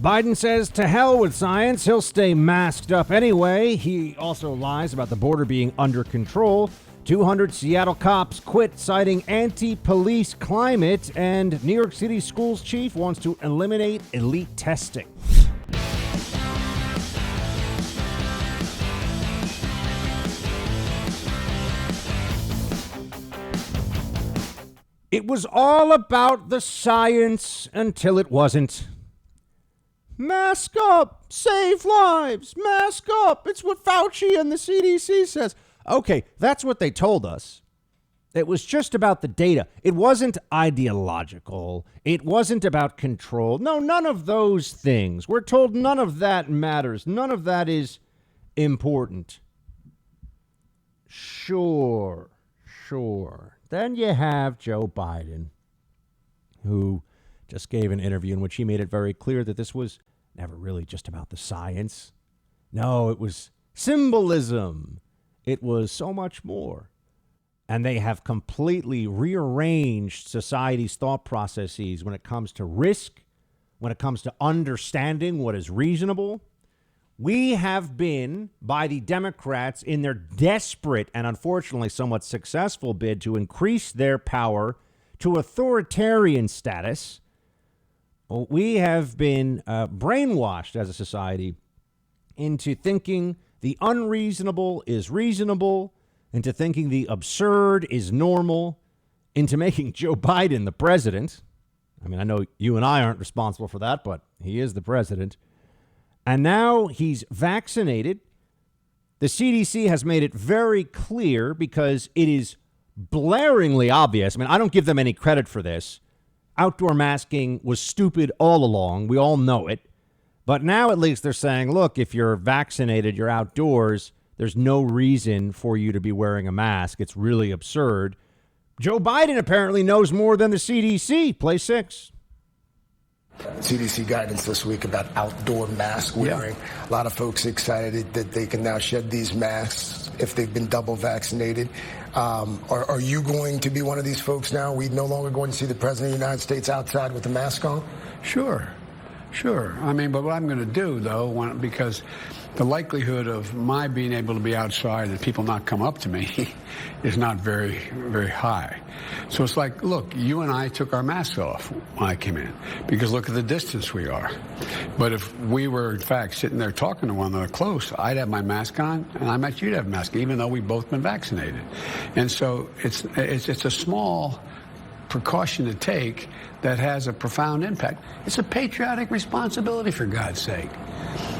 Biden says to hell with science. He'll stay masked up anyway. He also lies about the border being under control. 200 Seattle cops quit citing anti-police climate. And New York City schools chief wants to eliminate elite testing. It was all about the science until it wasn't. Mask up, save lives, mask up. It's what Fauci and the CDC says. Okay, that's what they told us. It was just about the data. It wasn't ideological. It wasn't about control. No, none of those things. We're told none of that matters. None of that is important. Sure. Then you have Joe Biden, who just gave an interview in which he made it very clear that this was never really just about the science. No, it was symbolism. It was so much more. And they have completely rearranged society's thought processes when it comes to risk, when it comes to understanding what is reasonable. We have been, by the Democrats, in their desperate and unfortunately somewhat successful bid to increase their power to authoritarian status, we have been brainwashed as a society into thinking the unreasonable is reasonable, into thinking the absurd is normal, into making Joe Biden the president. I mean, I know you and I aren't responsible for that, but he is the president. And now he's vaccinated. The CDC has made it very clear because it is blaringly obvious. I mean, I don't give them any credit for this. Outdoor masking was stupid all along. We all know it. But now at least they're saying, look, if you're vaccinated, you're outdoors, there's no reason for you to be wearing a mask. It's really absurd. Joe Biden apparently knows more than the CDC. Play 6. CDC guidance this week about outdoor mask wearing. A lot of folks excited that they can now shed these masks if they've been double vaccinated. Are you going to be one of these folks now? We no longer going to see the President of the United States outside with a mask on? Sure. I mean, but what I'm going to do, though, because the likelihood of my being able to be outside and people not come up to me is not very, very high. So it's like, look, you and I took our masks off when I came in because look at the distance we are. But if we were, in fact, sitting there talking to one another close, I'd have my mask on and I bet you'd have a mask, even though we've both been vaccinated. And so it's a small precaution to take that has a profound impact. It's a patriotic responsibility, for God's sake.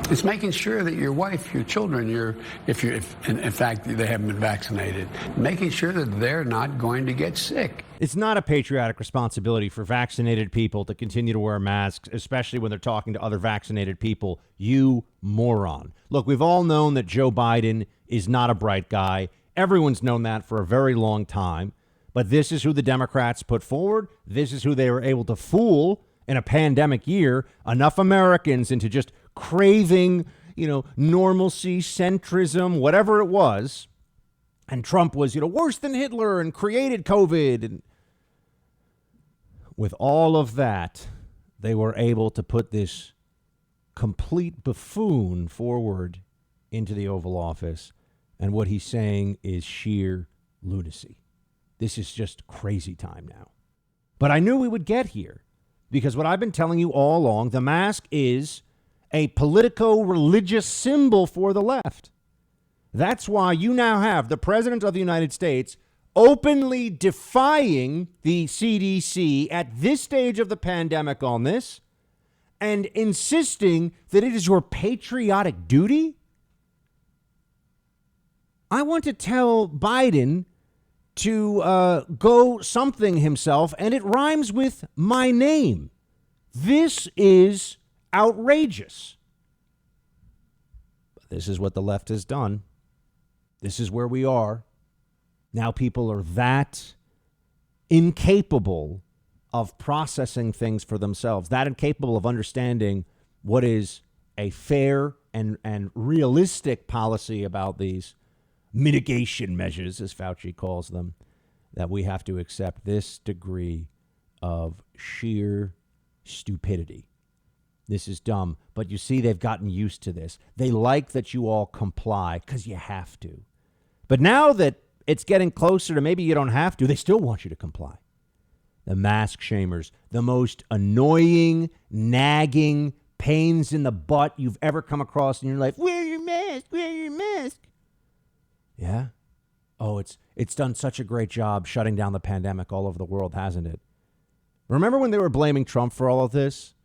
It's making sure that your wife, your children, if in fact they haven't been vaccinated, making sure that they're not going to get sick. It's not a patriotic responsibility for vaccinated people to continue to wear masks, especially when they're talking to other vaccinated people. You moron. Look, we've all known that Joe Biden is not a bright guy. Everyone's known that for a very long time. But this is who the Democrats put forward. This is who they were able to fool in a pandemic year. Enough Americans into just craving, normalcy, centrism, whatever it was. And Trump was, worse than Hitler and created COVID. And with all of that, they were able to put this complete buffoon forward into the Oval Office. And what he's saying is sheer lunacy. This is just crazy time now. But I knew we would get here because what I've been telling you all along, the mask is a politico-religious symbol for the left. That's why you now have the President of the United States openly defying the CDC at this stage of the pandemic on this and insisting that it is your patriotic duty. I want to tell Biden to go something himself, and it rhymes with my name. This is outrageous. But this is what the left has done. This is where we are. Now people are that incapable of processing things for themselves, that incapable of understanding what is a fair and realistic policy about these mitigation measures, as Fauci calls them, that we have to accept this degree of sheer stupidity. This is dumb. But you see, they've gotten used to this. They like that you all comply because you have to. But now that it's getting closer to maybe you don't have to, they still want you to comply. The mask shamers, the most annoying, nagging, pains in the butt you've ever come across in your life. Wear your mask, wear your mask. Yeah. Oh, it's done such a great job shutting down the pandemic all over the world, hasn't it? Remember when they were blaming Trump for all of this?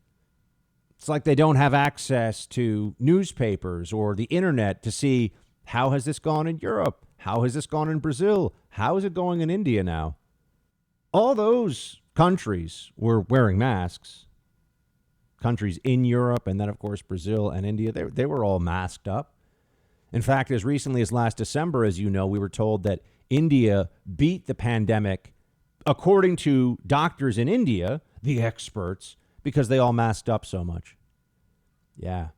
It's like they don't have access to newspapers or the internet to see how has this gone in Europe? How has this gone in Brazil? How is it going in India now? All those countries were wearing masks. Countries in Europe and then, of course, Brazil and India, they were all masked up. In fact, as recently as last December, as you know, we were told that India beat the pandemic, according to doctors in India, the experts, because they all masked up so much. Yeah.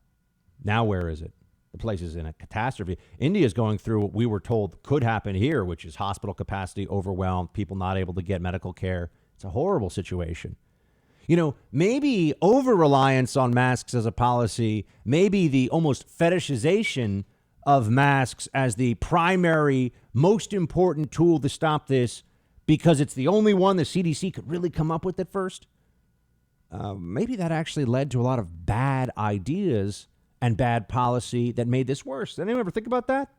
Now where is it? The place is in a catastrophe. India is going through what we were told could happen here, which is hospital capacity overwhelmed, people not able to get medical care. It's a horrible situation. You know, maybe over-reliance on masks as a policy, maybe the almost fetishization of masks as the primary, most important tool to stop this because it's the only one the CDC could really come up with at first. Maybe that actually led to a lot of bad ideas and bad policy that made this worse. Anyone ever think about that?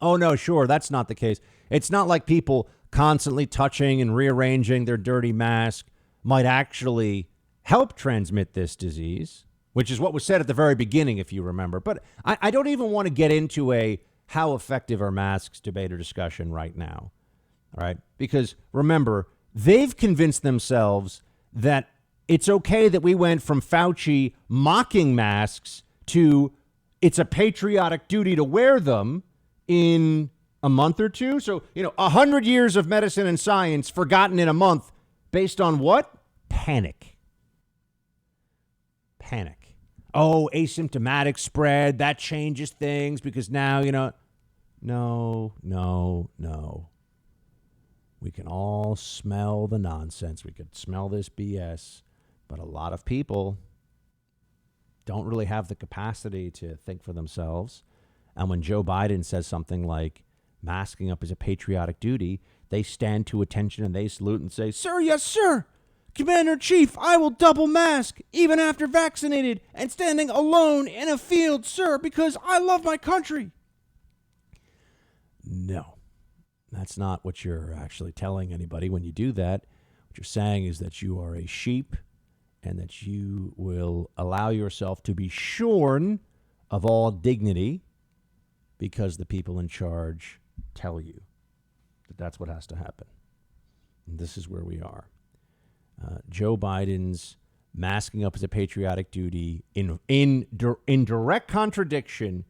Oh, no, sure, that's not the case. It's not like people constantly touching and rearranging their dirty mask might actually help transmit this disease, which is what was said at the very beginning, if you remember. But I don't even want to get into a how effective are masks debate or discussion right now, all right? Because remember, they've convinced themselves that it's okay that we went from Fauci mocking masks to it's a patriotic duty to wear them in a month or two. So, 100 years of medicine and science forgotten in a month based on what? Panic. Oh, asymptomatic spread, that changes things because now, no. We can all smell the nonsense. We could smell this BS, but a lot of people don't really have the capacity to think for themselves. And when Joe Biden says something like masking up is a patriotic duty, they stand to attention and they salute and say, "Sir, yes, sir. Commander-in-Chief, I will double mask even after vaccinated and standing alone in a field, sir, because I love my country." No, that's not what you're actually telling anybody when you do that. What you're saying is that you are a sheep and that you will allow yourself to be shorn of all dignity because the people in charge tell you that that's what has to happen. And this is where we are. Joe Biden's masking up as a patriotic duty in direct contradiction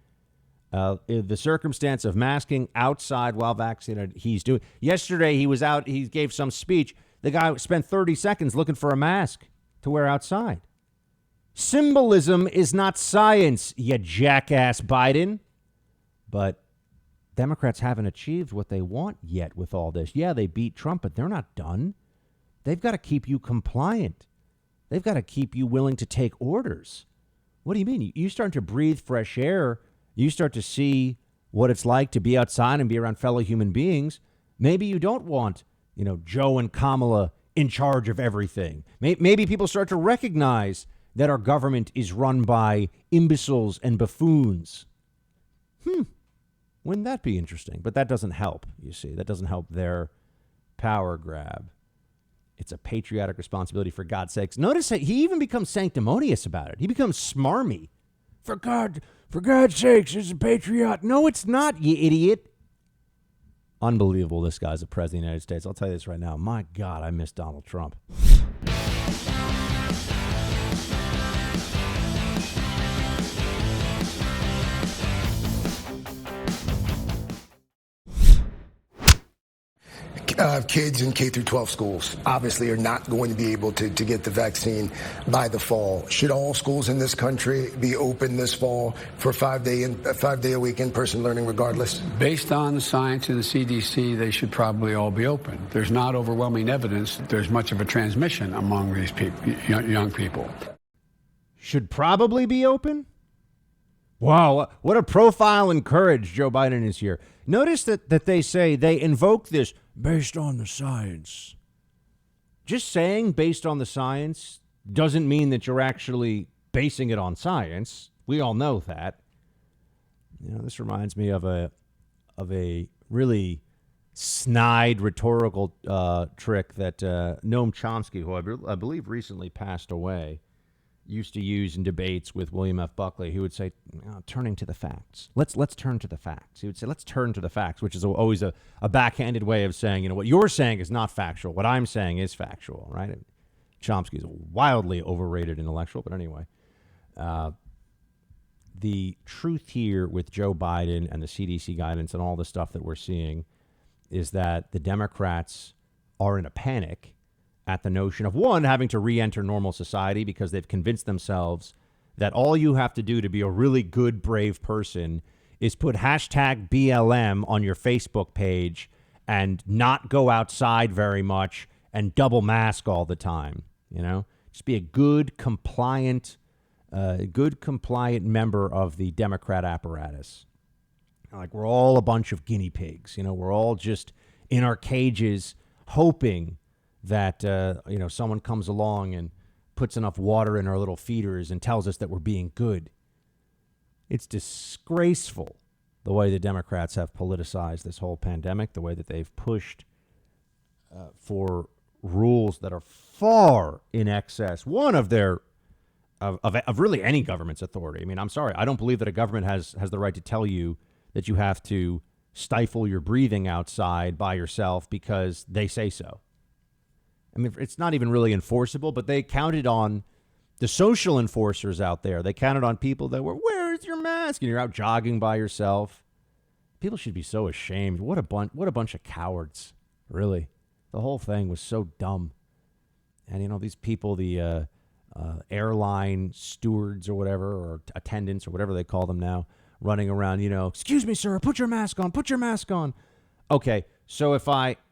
the circumstance of masking outside while vaccinated. Yesterday he was out, he gave some speech. The guy spent 30 seconds looking for a mask to wear outside. Symbolism is not science, you jackass Biden. But Democrats haven't achieved what they want yet with all this. Yeah, they beat Trump, but they're not done. They've got to keep you compliant. They've got to keep you willing to take orders. What do you mean? You start to breathe fresh air. You start to see what it's like to be outside and be around fellow human beings. Maybe you don't want, Joe and Kamala in charge of everything. Maybe people start to recognize that our government is run by imbeciles and buffoons. Wouldn't that be interesting? But that doesn't help, you see. That doesn't help their power grab. It's a patriotic responsibility, for God's sakes. Notice that he even becomes sanctimonious about it. He becomes smarmy. For God's sakes, it's a patriot. No, it's not, you idiot. Unbelievable, this guy's the president of the United States. I'll tell you this right now. My God, I miss Donald Trump. Kids in K through 12 schools obviously are not going to be able to get the vaccine by the fall. Should all schools in this country be open this fall for 5 day a week in-person learning regardless? Based on the science and the CDC, they should probably all be open. There's not overwhelming evidence that there's much of a transmission among these people, young people. should probably be open. Wow, what a profile in courage Joe Biden is here. Notice that they say they invoke this based on the science. Just saying based on the science doesn't mean that you're actually basing it on science. We all know that. You know, this reminds me of a really snide rhetorical trick that Noam Chomsky, who I believe recently passed away, used to use in debates with William F. Buckley. He would say, turning to the facts. Let's turn to the facts. He would say, let's turn to the facts, which is always a backhanded way of saying, what you're saying is not factual. What I'm saying is factual, right? Chomsky is a wildly overrated intellectual, but anyway. The truth here with Joe Biden and the CDC guidance and all the stuff that we're seeing is that the Democrats are in a panic at the notion of, one, having to re-enter normal society because they've convinced themselves that all you have to do to be a really good, brave person is put hashtag BLM on your Facebook page and not go outside very much and double mask all the time. Just be a good, compliant member of the Democrat apparatus. Like we're all a bunch of guinea pigs. We're all just in our cages hoping that, someone comes along and puts enough water in our little feeders and tells us that we're being good. It's disgraceful the way the Democrats have politicized this whole pandemic, the way that they've pushed for rules that are far in excess, one of their of really any government's authority. I mean, I'm sorry. I don't believe that a government has the right to tell you that you have to stifle your breathing outside by yourself because they say so. I mean, it's not even really enforceable, but they counted on the social enforcers out there. They counted on people that were, where's your mask? And you're out jogging by yourself. People should be so ashamed. What a bunch of cowards, really. The whole thing was so dumb. And, these people, the airline stewards or whatever, or attendants or whatever they call them now, running around, excuse me, sir, put your mask on. Okay, so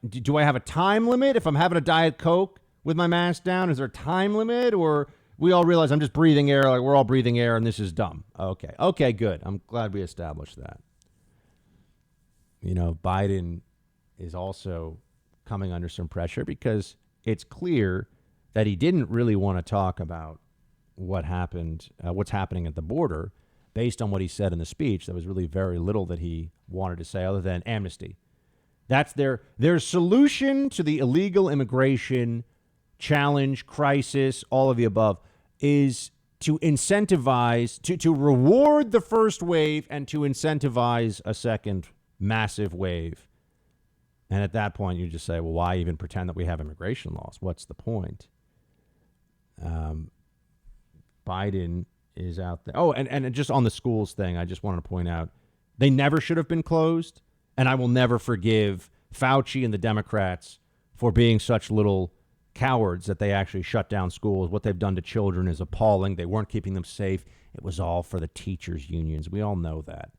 do I have a time limit if I'm having a Diet Coke with my mask down? Is there a time limit, or we all realize I'm just breathing air, like we're all breathing air and this is dumb? Okay, good. I'm glad we established that. Biden is also coming under some pressure because it's clear that he didn't really want to talk about what's happening at the border. Based on what he said in the speech, there was really very little that he wanted to say other than amnesty. That's their solution to the illegal immigration challenge, crisis, all of the above, is to incentivize, to reward the first wave and to incentivize a second massive wave. And at that point, you just say, well, why even pretend that we have immigration laws? What's the point? Biden is out there. Oh, and just on the schools thing, I just wanted to point out, they never should have been closed. And I will never forgive Fauci and the Democrats for being such little cowards that they actually shut down schools. What they've done to children is appalling. They weren't keeping them safe. It was all for the teachers' unions. We all know that.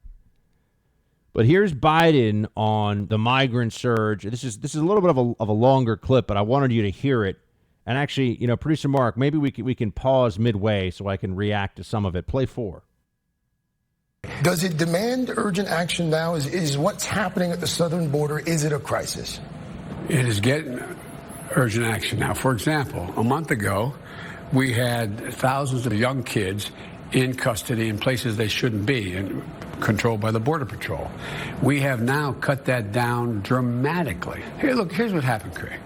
But here's Biden on the migrant surge. This is a little bit of a longer clip, but I wanted you to hear it. And actually, Producer Mark, maybe we can pause midway so I can react to some of it. Play 4. Does it demand urgent action now? Is what's happening at the southern border, is it a crisis? It is getting urgent action now. For example, a month ago, we had thousands of young kids in custody in places they shouldn't be and controlled by the Border Patrol. We have now cut that down dramatically. Here's what happened, Craig.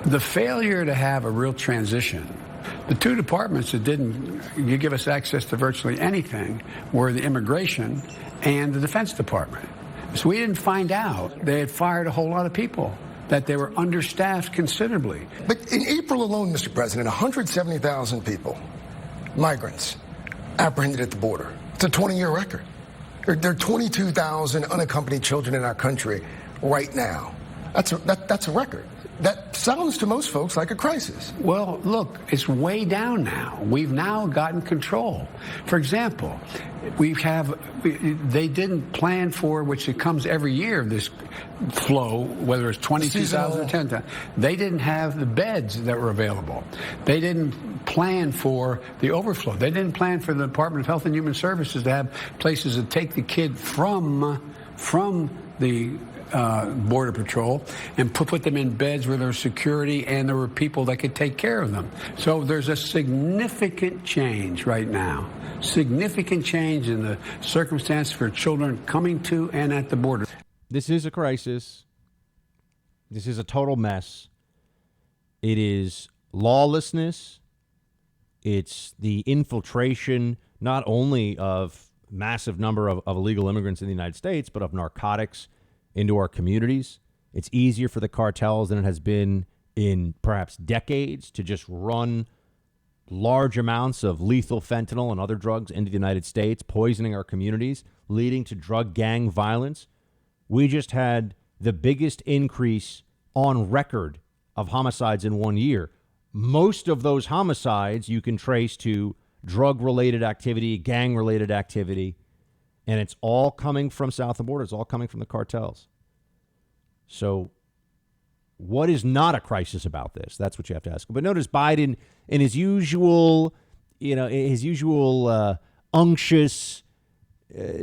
The failure to have a real transition, the two departments that didn't give us access to virtually anything were the Immigration and the Defense Department. So we didn't find out they had fired a whole lot of people, that they were understaffed considerably. But in April alone, Mr. President, 170,000 people, migrants, apprehended at the border. It's a 20-year record. There are 22,000 unaccompanied children in our country right now. That's a record. That sounds to most folks like a crisis. Well, look, it's way down now. We've now gotten control. For example, they didn't plan for, which it comes every year, this flow, whether it's 22,000 or 10,000. They didn't have the beds that were available. They didn't plan for the overflow. They didn't plan for the Department of Health and Human Services to have places to take the kid from the Border Patrol and put them in beds where there was security and there were people that could take care of them. So there's a significant change right now, significant change in the circumstance for children coming to and at the border. This is a crisis. This is a total mess. It is lawlessness. It's the infiltration not only of massive number of illegal immigrants in the United States, but of narcotics into our communities. It's easier for the cartels than it has been in perhaps decades to just run large amounts of lethal fentanyl and other drugs into the United States, poisoning our communities, leading to drug gang violence. We just had the biggest increase on record of homicides in 1 year. Most of those homicides you can trace to drug-related activity, gang-related activity, and it's all coming from south of the border. It's all coming from the cartels. So what is not a crisis about this? That's what you have to ask. But notice Biden, in his usual, unctuous,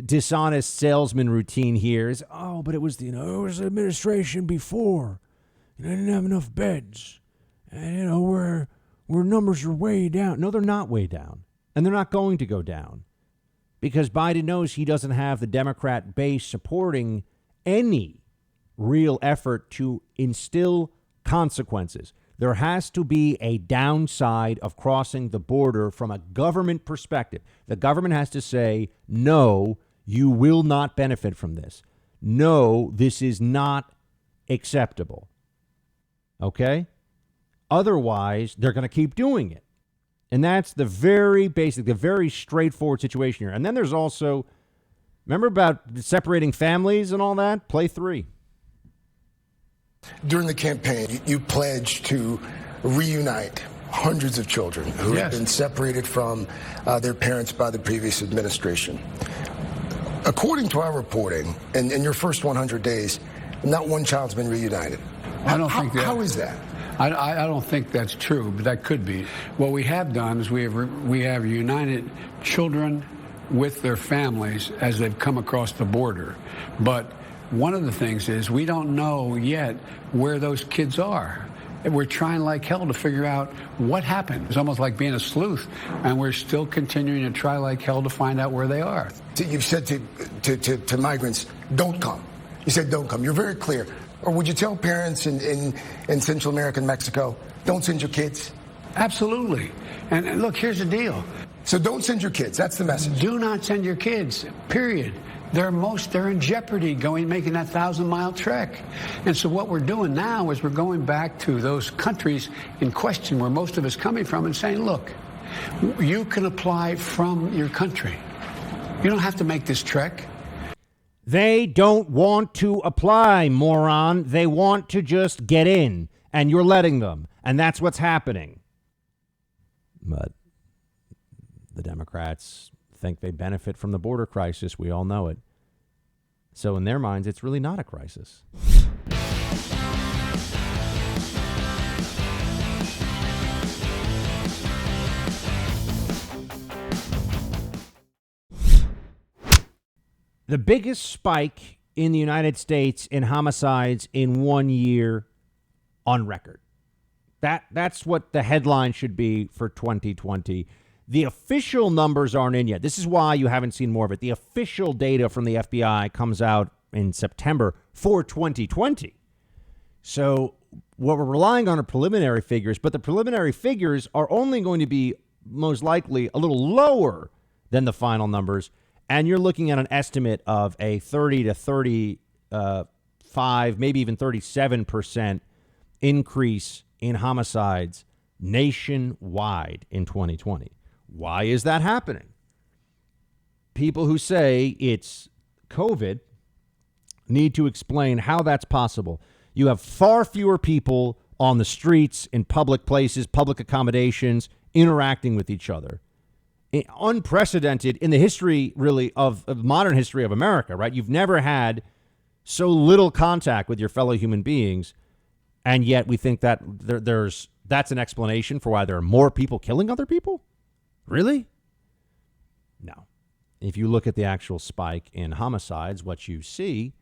dishonest salesman routine here is, but it was, it was the administration before. They didn't have enough beds. And, where numbers are way down. No, they're not way down. And they're not going to go down. Because Biden knows he doesn't have the Democrat base supporting any real effort to instill consequences. There has to be a downside of crossing the border from a government perspective. The government has to say, no, you will not benefit from this. No, this is not acceptable. Okay? Otherwise, they're going to keep doing it. And that's the very basic, the very straightforward situation here. And then there's also, remember about separating families and all that? Play 3. During the campaign, you pledged to reunite hundreds of children who had been separated from their parents by the previous administration. According to our reporting, in your first 100 days, not one child's been reunited. How is that? I don't think that's true, but that could be. What we have done is we have united children with their families as they've come across the border. But one of the things is we don't know yet where those kids are. And we're trying like hell to figure out what happened. It's almost like being a sleuth, and we're still continuing to try like hell to find out where they are. You've said to migrants, don't come. You said don't come. You're very clear. Or would you tell parents in Central America and Mexico, don't send your kids? Absolutely. And look, here's the deal. So don't send your kids. That's the message. Do not send your kids, period. They're in jeopardy making that 1,000-mile trek. And so what we're doing now is we're going back to those countries in question where most of us coming from and saying, look, you can apply from your country. You don't have to make this trek. They don't want to apply, moron. They want to just get in, and you're letting them. And that's what's happening. But the Democrats think they benefit from the border crisis. We all know it. So in their minds, it's really not a crisis. The biggest spike in the United States in homicides in 1 year on record. That's what the headline should be for 2020. The official numbers aren't in yet. This is why you haven't seen more of it. The official data from the FBI comes out in September for 2020. So what we're relying on are preliminary figures, but the preliminary figures are only going to be most likely a little lower than the final numbers. And you're looking at an estimate of a 30 to 35, maybe even 37% increase in homicides nationwide in 2020. Why is that happening? People who say it's COVID need to explain how that's possible. You have far fewer people on the streets, in public places, public accommodations, interacting with each other. Unprecedented in the history, really, of modern history of America, right? You've never had so little contact with your fellow human beings, and yet we think that that's an explanation for why there are more people killing other people? Really? No. If you look at the actual spike in homicides, what you see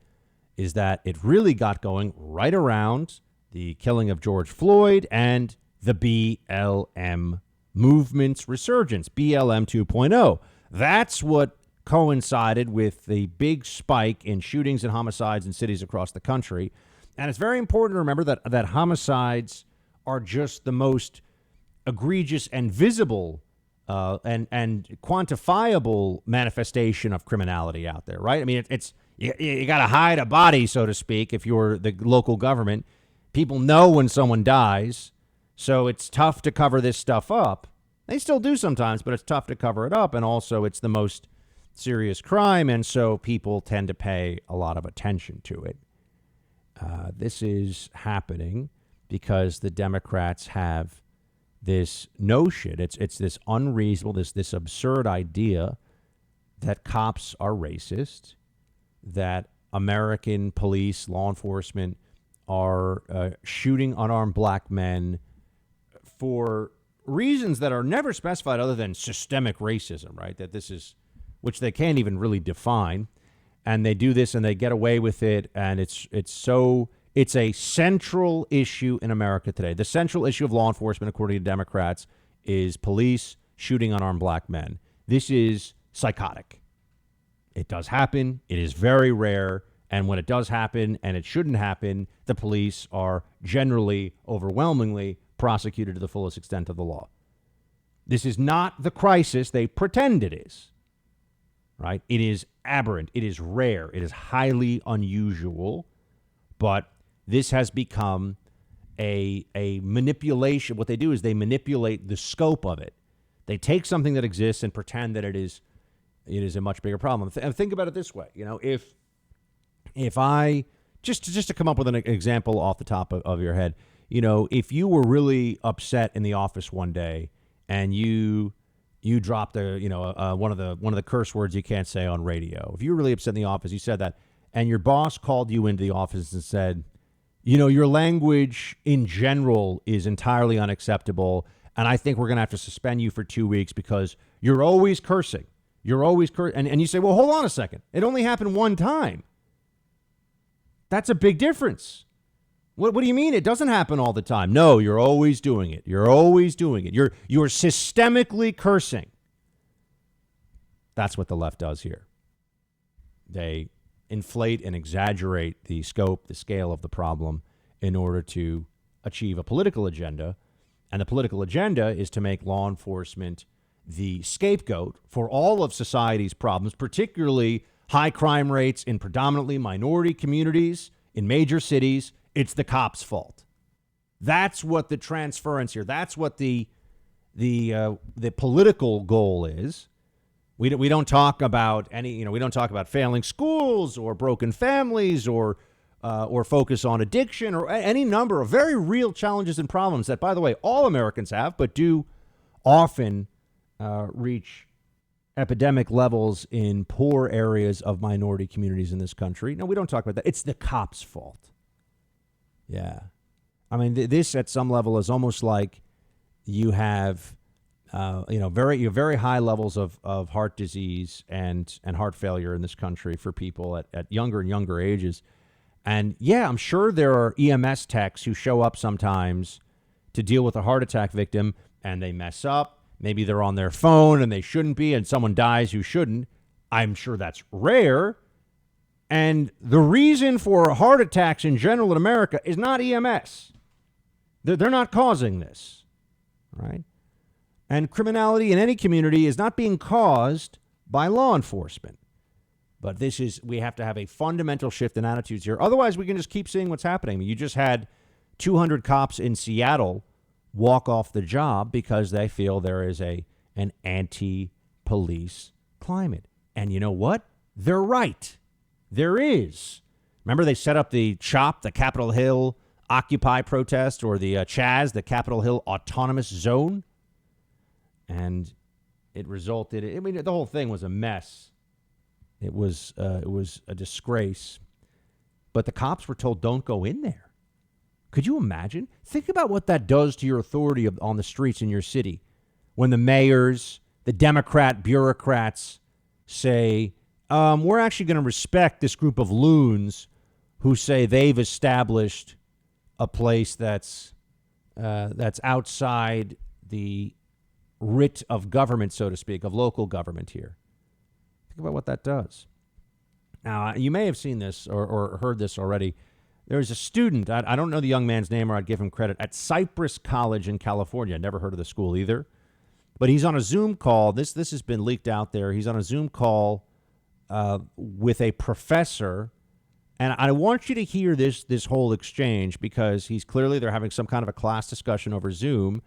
is that it really got going right around the killing of George Floyd and the BLM movement's resurgence, BLM 2.0. That's what coincided with the big spike in shootings and homicides in cities across the country. And it's very important to remember that homicides are just the most egregious and visible and quantifiable manifestation of criminality out there, right? I mean, it's you got to hide a body, so to speak, if you're the local government. People know when someone dies, so it's tough to cover this stuff up. They still do sometimes, but it's tough to cover it up, and also it's the most serious crime, and so people tend to pay a lot of attention to it. This is happening because the Democrats have this notion, it's this unreasonable, this absurd idea that cops are racist, that American police, law enforcement are shooting unarmed black men for reasons that are never specified other than systemic racism, right? That this is, which they can't even really define. And they do this and they get away with it. And it's a central issue in America today. The central issue of law enforcement, according to Democrats, is police shooting unarmed black men. This is psychotic. It does happen. It is very rare. And when it does happen, and it shouldn't happen, the police are generally, overwhelmingly prosecuted to the fullest extent of the law. This is not the crisis they pretend it is, right? It is aberrant. It is rare. It is highly unusual. But this has become a manipulation. What they do is they manipulate the scope of it. They take something that exists and pretend that it is a much bigger problem. And think about it this way. You know, if I, just to come up with an example off the top of your head, you know, if you were really upset in the office one day and you dropped one of the curse words you can't say on radio. If you were really upset in the office, you said that, and your boss called you into the office and said, you know, your language in general is entirely unacceptable, and I think we're going to have to suspend you for 2 weeks because you're always cursing. You're always cursing. And you say, well, hold on a second. It only happened one time. That's a big difference. What do you mean it doesn't happen all the time? No, you're always doing it. You're always doing it. You're systemically cursing. That's what the left does here. They inflate and exaggerate the scope, the scale of the problem in order to achieve a political agenda. And the political agenda is to make law enforcement the scapegoat for all of society's problems, particularly high crime rates in predominantly minority communities in major cities. It's the cops' fault. That's what the transference here. That's what the political goal is. We don't talk about we don't talk about failing schools or broken families or focus on addiction or any number of very real challenges and problems that, by the way, all Americans have, but do often reach epidemic levels in poor areas of minority communities in this country. No, we don't talk about that. It's the cops' fault. Yeah. I mean, this at some level is almost like you have, very high levels of heart disease and heart failure in this country for people at younger and younger ages. And yeah, I'm sure there are EMS techs who show up sometimes to deal with a heart attack victim and they mess up. Maybe they're on their phone and they shouldn't be, and someone dies who shouldn't. I'm sure that's rare. And the reason for heart attacks in general in America is not EMS. They're not causing this, right? And criminality in any community is not being caused by law enforcement. But we have to have a fundamental shift in attitudes here. Otherwise, we can just keep seeing what's happening. You just had 200 cops in Seattle walk off the job because they feel there is an anti-police climate. And you know what? They're right. There is. Remember they set up the CHOP, the Capitol Hill Occupy protest, or the CHAZ, the Capitol Hill Autonomous Zone? And it resulted, I mean, the whole thing was a mess. It was a disgrace. But the cops were told, don't go in there. Could you imagine? Think about what that does to your authority on the streets in your city. When the mayors, the Democrat bureaucrats say, we're actually going to respect this group of loons who say they've established a place that's outside the writ of government, so to speak, of local government here. Think about what that does. Now, you may have seen this or heard this already. There's a student, I don't know the young man's name, or I'd give him credit, at Cypress College in California. Never heard of the school either. But he's on a Zoom call. This has been leaked out there. He's on a Zoom call with a professor. And I want you to hear this whole exchange, because they're having some kind of a class discussion over Zoom.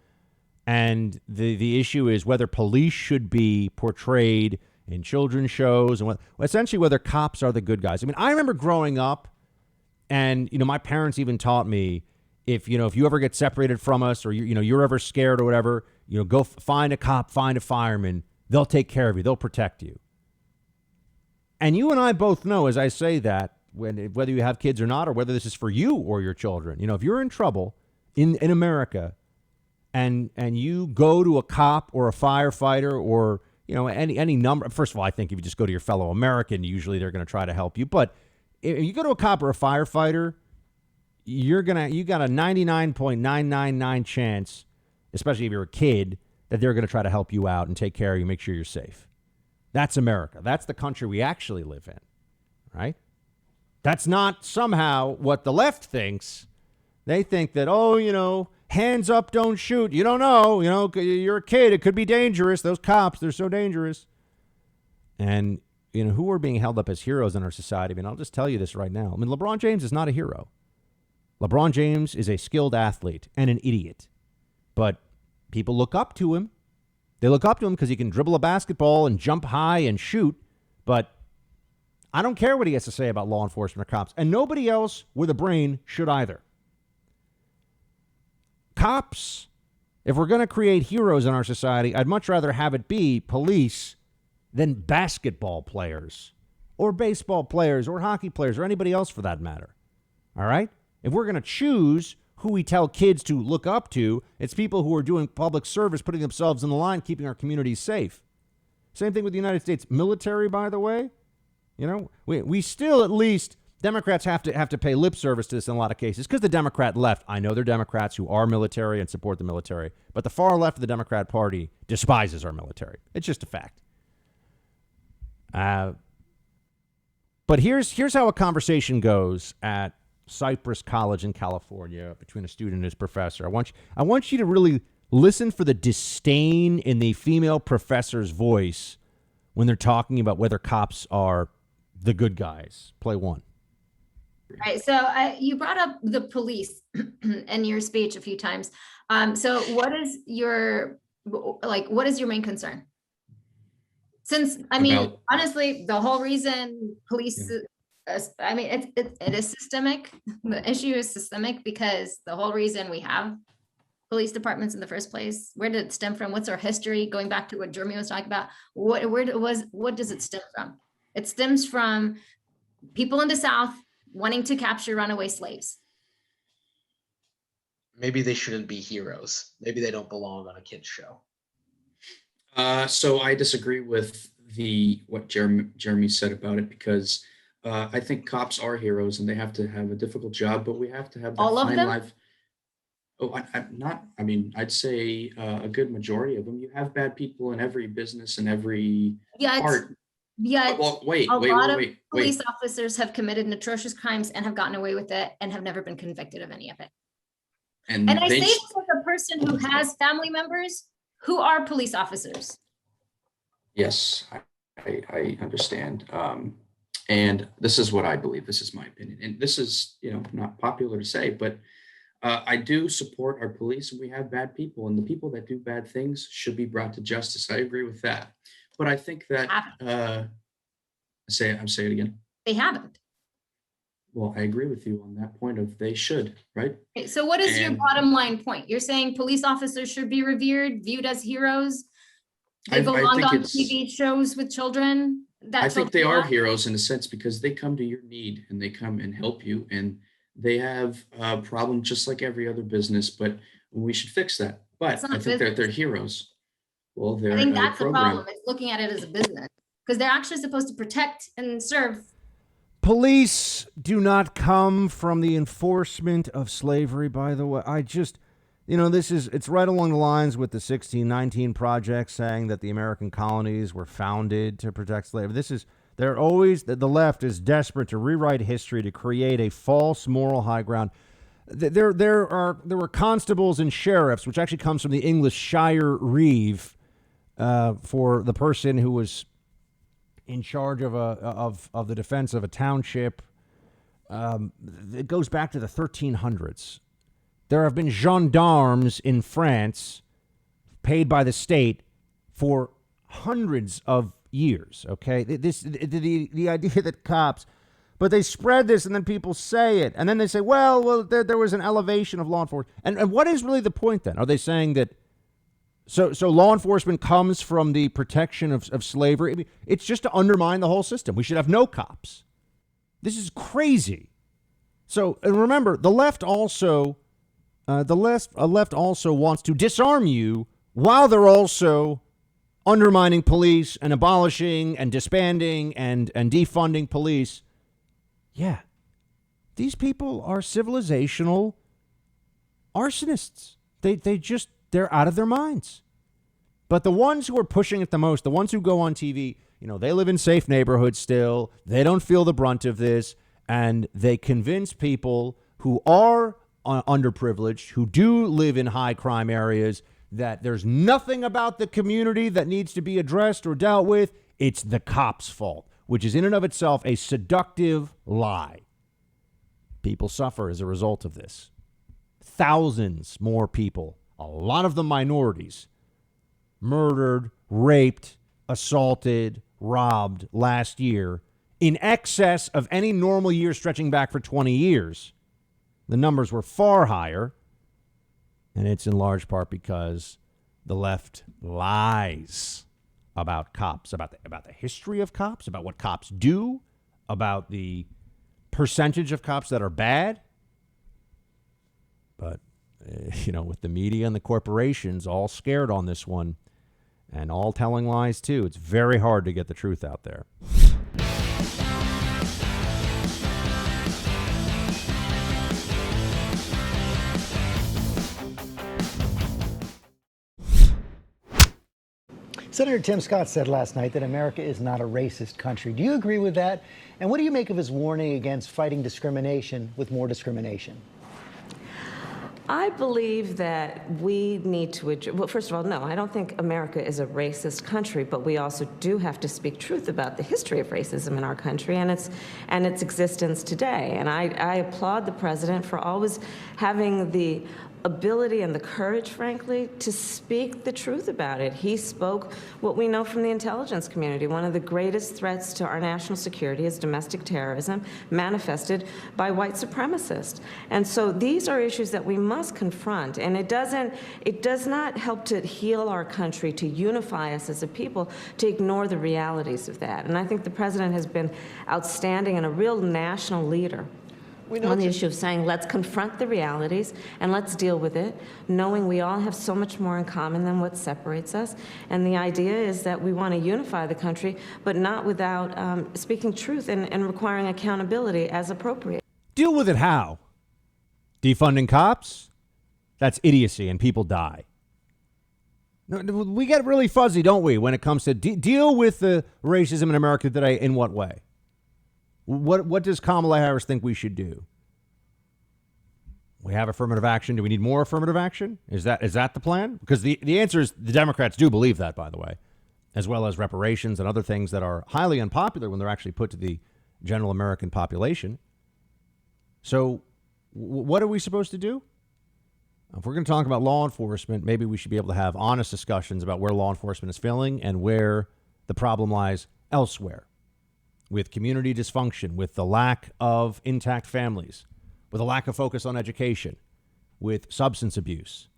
And the issue is whether police should be portrayed in children's shows, and essentially whether cops are the good guys. I mean, I remember growing up, and my parents even taught me, if you ever get separated from us, or you're ever scared or whatever, go find a cop, find a fireman. They'll take care of you. They'll protect you. And you and I both know, as I say that, whether you have kids or not, or whether this is for you or your children, if you're in trouble in America, and you go to a cop or a firefighter or any number. First of all, I think if you just go to your fellow American, usually they're going to try to help you. But if you go to a cop or a firefighter, you got a 99.999 chance, especially if you're a kid, that they're going to try to help you out and take care of you, make sure you're safe. That's America. That's the country we actually live in, right? That's not somehow what the left thinks. They think that, hands up, don't shoot. You don't know. You're a kid. It could be dangerous. Those cops, they're so dangerous. And, who are being held up as heroes in our society? I mean, I'll just tell you this right now. I mean, LeBron James is not a hero. LeBron James is a skilled athlete and an idiot. But people look up to him. They look up to him because he can dribble a basketball and jump high and shoot. But I don't care what he has to say about law enforcement or cops. And nobody else with a brain should either. Cops, if we're going to create heroes in our society, I'd much rather have it be police than basketball players or baseball players or hockey players or anybody else for that matter. All right? If we're going to choose who we tell kids to look up to, it's people who are doing public service, putting themselves in the line, keeping our communities safe. Same thing with the United States military, by the way. We still, at least, Democrats have to pay lip service to this in a lot of cases because the Democrat left, I know they're Democrats who are military and support the military, but the far left of the Democrat Party despises our military. It's just a fact. But here's how a conversation goes at Cypress College in California between a student and his professor. I want you to really listen for the disdain in the female professor's voice when they're talking about whether cops are the good guys. Play one. Right. So you brought up the police in your speech a few times. So what is your main concern? Since, honestly, the whole reason police, it is systemic. The issue is systemic because the whole reason we have police departments in the first place, where did it stem from? What's our history? Going back to what Jeremy was talking about, what does it stem from? It stems from people in the South wanting to capture runaway slaves. Maybe they shouldn't be heroes. Maybe they don't belong on a kid's show. So I disagree with what Jeremy said about it, because I think cops are heroes and they have to have a difficult job, but we have to have that all of fine them? life. Oh, I'd say a good majority of them. You have bad people in every business and every part. Yeah. Well, a lot of police officers have committed atrocious crimes and have gotten away with it and have never been convicted of any of it. And I say this as a person who has family members who are police officers. Yes, I understand. And this is what I believe. This is my opinion. And this is, not popular to say, but I do support our police, and we have bad people, and the people that do bad things should be brought to justice. I agree with that. But I think that say it again. They haven't. Well, I agree with you on that point of they should, right? Okay, so what is your And bottom line point? You're saying police officers should be revered, viewed as heroes? They I belong think on it's, TV shows with children I that think they children are watch? heroes in a sense because they come to your need and they come and help you, and they have a problem just like every other business, but we should fix that. It's But I not think they're business. heroes. Well, I they're think a that's the problem, program. is looking at it as a business. Because they're actually supposed to protect and serve. Police do not come from the enforcement of slavery, by the way. It's right along the lines with the 1619 Project saying that the American colonies were founded to protect slavery. The left is desperate to rewrite history to create a false moral high ground. There were constables and sheriffs, which actually comes from the English shire reeve, for the person who was in charge of the defense of a township. It goes back to the 1300s. There have been gendarmes in France paid by the state for hundreds of years. Okay, the idea that cops, but they spread this and then people say it and then they say, well, there was an elevation of law enforcement. And what is really the point then? Are they saying that? So law enforcement comes from the protection of slavery. I mean, it's just to undermine the whole system. We should have no cops. This is crazy. So, and remember, the left also wants to disarm you while they're also undermining police and abolishing and disbanding and defunding police. Yeah, these people are civilizational arsonists. They're out of their minds. But the ones who are pushing it the most, the ones who go on TV, they live in safe neighborhoods still. They don't feel the brunt of this. And they convince people who are underprivileged, who do live in high crime areas, that there's nothing about the community that needs to be addressed or dealt with. It's the cops' fault, which is in and of itself a seductive lie. People suffer as a result of this. Thousands more people, a lot of them minorities, murdered, raped, assaulted, robbed last year in excess of any normal year stretching back for 20 years. The numbers were far higher, and it's in large part because the left lies about cops, about the history of cops, about what cops do, about the percentage of cops that are bad. But, with the media and the corporations all scared on this one and all telling lies too, it's very hard to get the truth out there. Senator Tim Scott said last night that America is not a racist country. Do you agree with that? And what do you make of his warning against fighting discrimination with more discrimination? I believe that we need to well, first of all, no, I don't think America is a racist country, but we also do have to speak truth about the history of racism in our country and its existence today. And I applaud the president for always having the ability and the courage, frankly, to speak the truth about it. He spoke what we know from the intelligence community. One of the greatest threats to our national security is domestic terrorism, manifested by white supremacists. And so these are issues that we must confront. And it does not help to heal our country, to unify us as a people, to ignore the realities of that. And I think the president has been outstanding and a real national leader on the issue of saying, let's confront the realities and let's deal with it, knowing we all have so much more in common than what separates us. And the idea is that we want to unify the country, but not without speaking truth and requiring accountability as appropriate. Deal with it how? Defunding cops? That's idiocy and people die. No, we get really fuzzy, don't we, when it comes to deal with the racism in America today. In what way? What does Kamala Harris think we should do? We have affirmative action. Do we need more affirmative action? Is that the plan? Because the answer is the Democrats do believe that, by the way, as well as reparations and other things that are highly unpopular when they're actually put to the general American population. So what are we supposed to do? If we're going to talk about law enforcement, maybe we should be able to have honest discussions about where law enforcement is failing and where the problem lies elsewhere. with community dysfunction, with the lack of intact families, with a lack of focus on education, with substance abuse.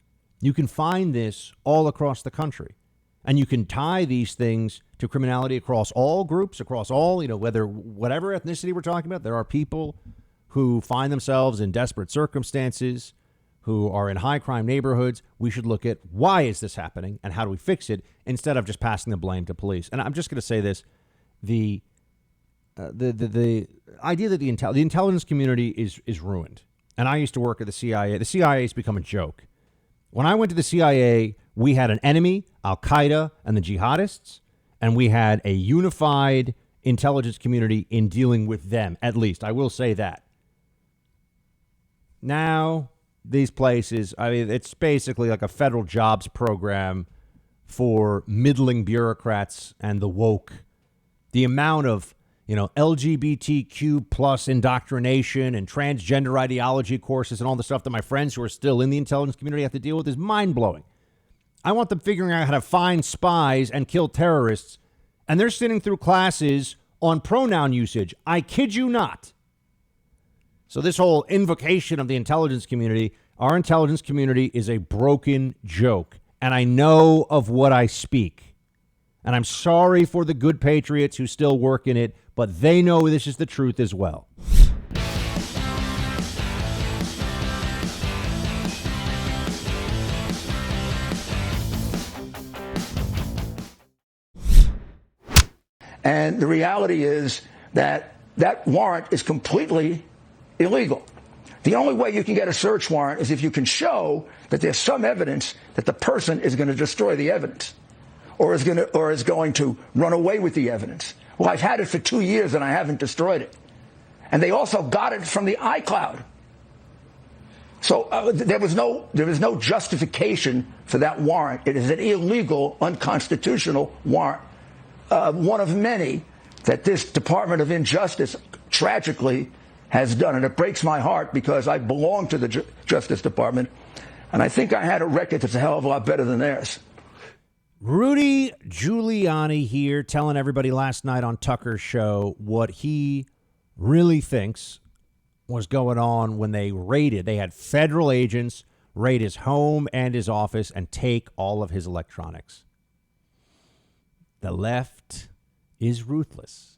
You can find this all across the country. And you can tie these things to criminality across all groups, across all, whether whatever ethnicity we're talking about. There are people who find themselves in desperate circumstances, who are in high crime neighborhoods. We should look at why is this happening and how do we fix it instead of just passing the blame to police. And I'm just going to say this. The idea that the intelligence community is ruined. And I used to work at the CIA. The CIA has become a joke. When I went to the CIA, we had an enemy, Al-Qaeda and the jihadists, and we had a unified intelligence community in dealing with them, at least. I will say that. Now, these places, it's basically like a federal jobs program for middling bureaucrats and the woke. The amount of, LGBTQ plus indoctrination and transgender ideology courses and all the stuff that my friends who are still in the intelligence community have to deal with is mind-blowing. I want them figuring out how to find spies and kill terrorists, and they're sitting through classes on pronoun usage. I kid you not. So this whole invocation of the intelligence community, our intelligence community is a broken joke, and I know of what I speak. And I'm sorry for the good patriots who still work in it, but they know this is the truth as well. And the reality is that that warrant is completely illegal. The only way you can get a search warrant is if you can show that there's some evidence that the person is going to destroy the evidence or is going to run away with the evidence. Well, I've had it for 2 years and I haven't destroyed it. And they also got it from the iCloud. So there was no justification for that warrant. It is an illegal, unconstitutional warrant. One of many that this Department of Injustice tragically has done. And it breaks my heart because I belong to the Justice Department. And I think I had a record that's a hell of a lot better than theirs. Rudy Giuliani here telling everybody last night on Tucker's show what he really thinks was going on when they had federal agents raid his home and his office and take all of his electronics. The left is ruthless.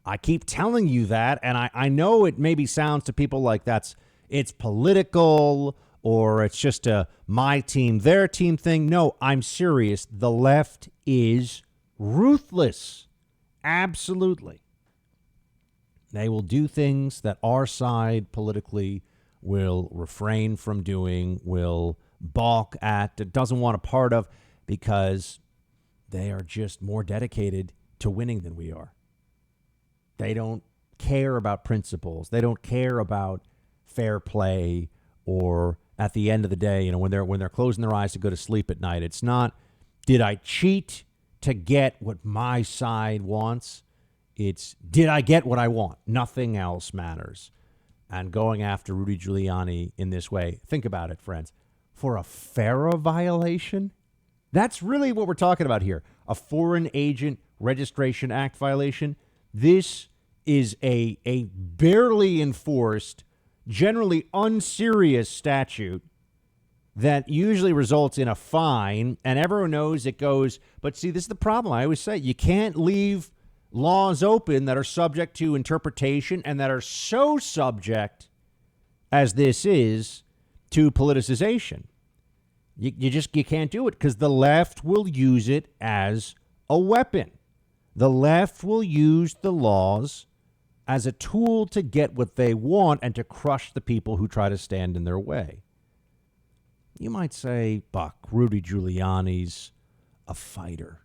I keep telling you that, and I know it maybe sounds to people like it's political or it's just a my team, their team thing. No, I'm serious. The left is ruthless. Absolutely. They will do things that our side politically will refrain from doing, will balk at, doesn't want a part of, because they are just more dedicated to winning than we are. They don't care about principles. They don't care about fair play, or at the end of the day, when they're closing their eyes to go to sleep at night, it's not, did I cheat to get what my side wants? It's, did I get what I want? Nothing else matters. And going after Rudy Giuliani in this way, think about it, friends, for a FARA violation? That's really what we're talking about here. A Foreign Agent Registration Act violation. This is a barely enforced, generally unserious statute that usually results in a fine, and everyone knows it goes. But see, this is the problem. I always say you can't leave laws open that are subject to interpretation and that are so subject, as this is, to politicization. You can't do it because the left will use it as a weapon. The left will use the laws as a tool to get what they want and to crush the people who try to stand in their way. You might say, Buck, Rudy Giuliani's a fighter.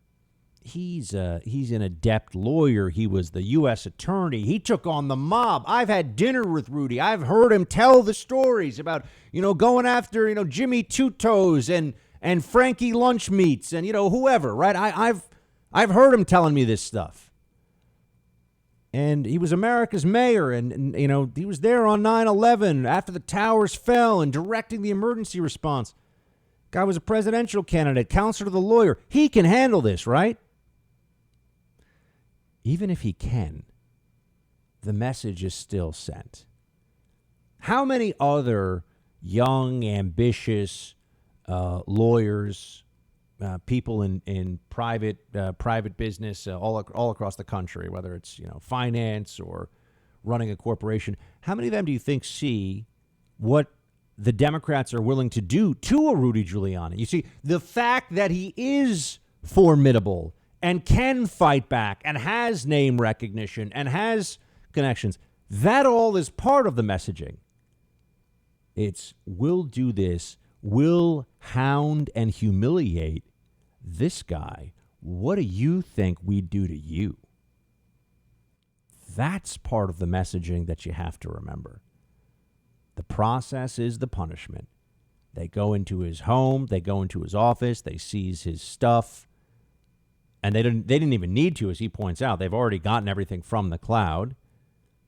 He's an adept lawyer. He was the U.S. attorney. He took on the mob. I've had dinner with Rudy. I've heard him tell the stories about, going after, Jimmy Two Toes and Frankie Lunch Meats and, whoever, right? I've heard him telling me this stuff. And he was America's mayor, and he was there on 9/11 after the towers fell and directing the emergency response. Guy was a presidential candidate, counselor to the lawyer. He can handle this, right? Even if he can, the message is still sent. How many other young, ambitious lawyers, people in private business all across the country, whether it's finance or running a corporation, how many of them do you think see what the Democrats are willing to do to a Rudy Giuliani? You see, the fact that he is formidable and can fight back and has name recognition and has connections, that all is part of the messaging. It's we'll do this, we'll hound and humiliate this guy. What do you think we'd do to you? That's part of the messaging that you have to remember. The process is the punishment. They go into his home, they go into his office, they seize his stuff, and they didn't even need to, as he points out. They've already gotten everything from the cloud.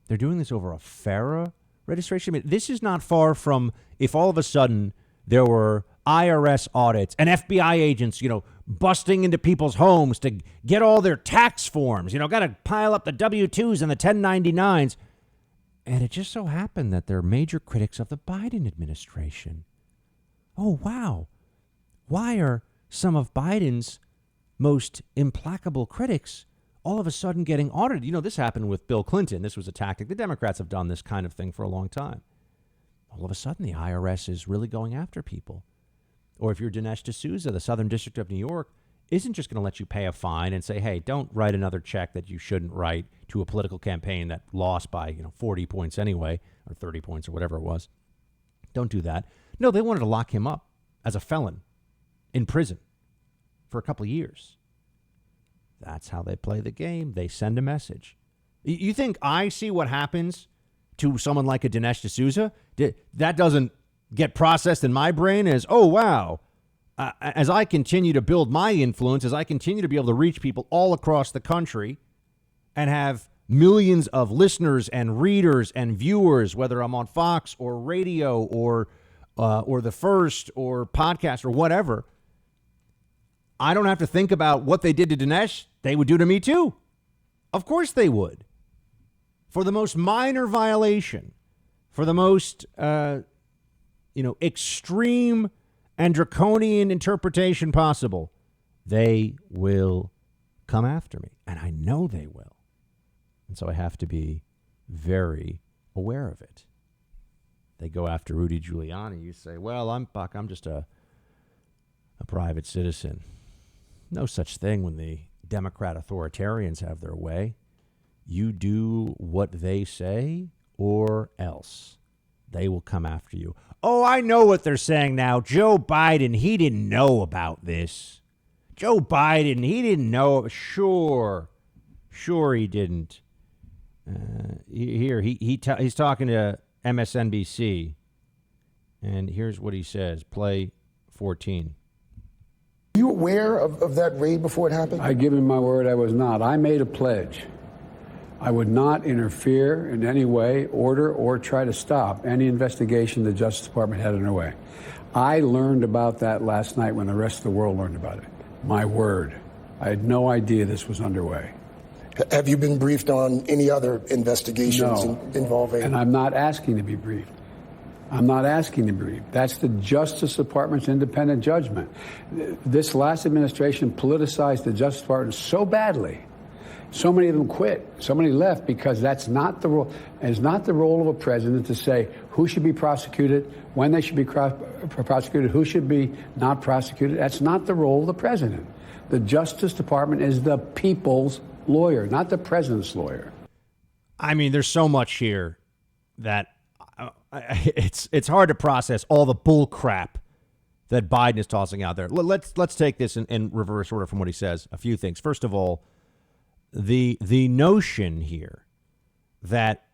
They're doing this over a FARA registration. I mean, this is not far from if all of a sudden there were IRS audits and FBI agents, busting into people's homes to get all their tax forms, got to pile up the W-2s and the 1099s. And it just so happened that they're major critics of the Biden administration. Oh, wow. Why are some of Biden's most implacable critics all of a sudden getting audited? This happened with Bill Clinton. This was a tactic. The Democrats have done this kind of thing for a long time. All of a sudden, the IRS is really going after people. Or if you're Dinesh D'Souza, the Southern District of New York isn't just going to let you pay a fine and say, hey, don't write another check that you shouldn't write to a political campaign that lost by 40 points anyway, or 30 points or whatever it was. Don't do that. No, they wanted to lock him up as a felon in prison for a couple of years. That's how they play the game. They send a message. You think I see what happens to someone like a Dinesh D'Souza? That doesn't get processed in my brain as, oh, wow. As I continue to build my influence, as I continue to be able to reach people all across the country and have millions of listeners and readers and viewers, whether I'm on Fox or radio or The First or podcast or whatever, I don't have to think about what they did to Dinesh. They would do to me too. Of course they would. For the most minor violation, for the most, extreme and draconian interpretation possible, they will come after me. And I know they will. And so I have to be very aware of it. They go after Rudy Giuliani. You say, well, I'm just a private citizen. No such thing when the Democrat authoritarians have their way. You do what they say or else. They will come after you. Oh, I know what they're saying now. Joe Biden, he didn't know about this. Joe Biden, he didn't know. Sure he didn't. He's talking to MSNBC, and here's what he says. Play 14. Were you aware of that raid before it happened? I give him my word I was not. I made a pledge. I would not interfere in any way, order, or try to stop any investigation the Justice Department had underway. I learned about that last night when the rest of the world learned about it. My word. I had no idea this was underway. Have you been briefed on any other investigations involving? And I'm not asking to be briefed. I'm not asking to be briefed. That's the Justice Department's independent judgment. This last administration politicized the Justice Department so badly. So many of them quit. So many left because that's not the role. It's not the role of a president to say who should be prosecuted, when they should be prosecuted, who should be not prosecuted. That's not the role of the president. The Justice Department is the people's lawyer, not the president's lawyer. I mean, there's so much here that it's hard to process all the bull crap that Biden is tossing out there. Let's take this in reverse order from what he says. A few things. First of all, the notion here that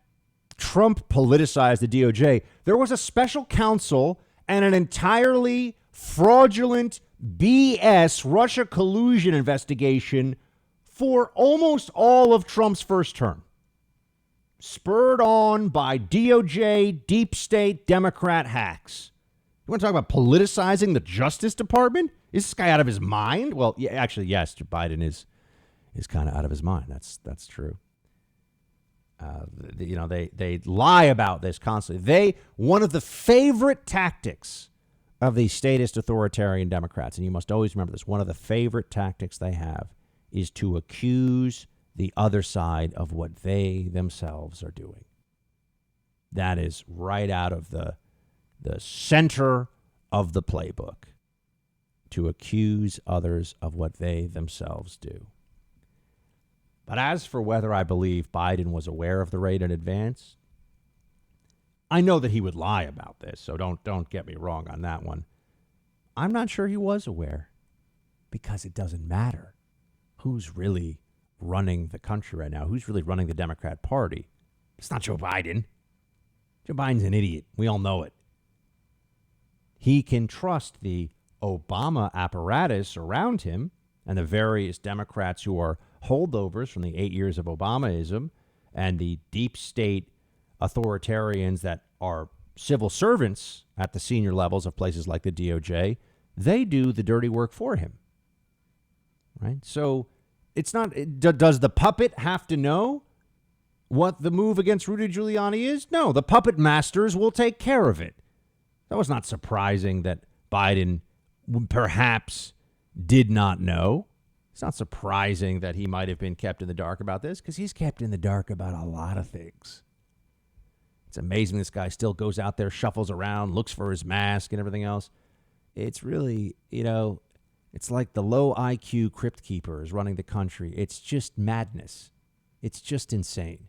Trump politicized the DOJ. There was a special counsel and an entirely fraudulent BS Russia collusion investigation for almost all of Trump's first term, spurred on by DOJ, deep state Democrat hacks. You want to talk about politicizing the Justice Department? Is this guy out of his mind? Well, yeah, actually, yes, Biden is kind of out of his mind. That's true. They lie about this constantly. One of the favorite tactics of these statist authoritarian Democrats, and you must always remember this, one of the favorite tactics they have is to accuse the other side of what they themselves are doing. That is right out of the center of the playbook, to accuse others of what they themselves do. But as for whether I believe Biden was aware of the raid in advance, I know that he would lie about this, so don't get me wrong on that one. I'm not sure he was aware, because it doesn't matter who's really running the country right now, who's really running the Democrat Party. It's not Joe Biden. Joe Biden's an idiot. We all know it. He can trust the Obama apparatus around him and the various Democrats who are holdovers from the 8 years of Obamaism and the deep state authoritarians that are civil servants at the senior levels of places like the DOJ. They do the dirty work for him. Right? So it's not, does the puppet have to know what the move against Rudy Giuliani is? No, the puppet masters will take care of it. That was not surprising that Biden perhaps did not know. It's not surprising that he might have been kept in the dark about this, because he's kept in the dark about a lot of things. It's amazing this guy still goes out there, shuffles around, looks for his mask and everything else. It's really, it's like the low IQ crypt keeper is running the country. It's just madness. It's just insane.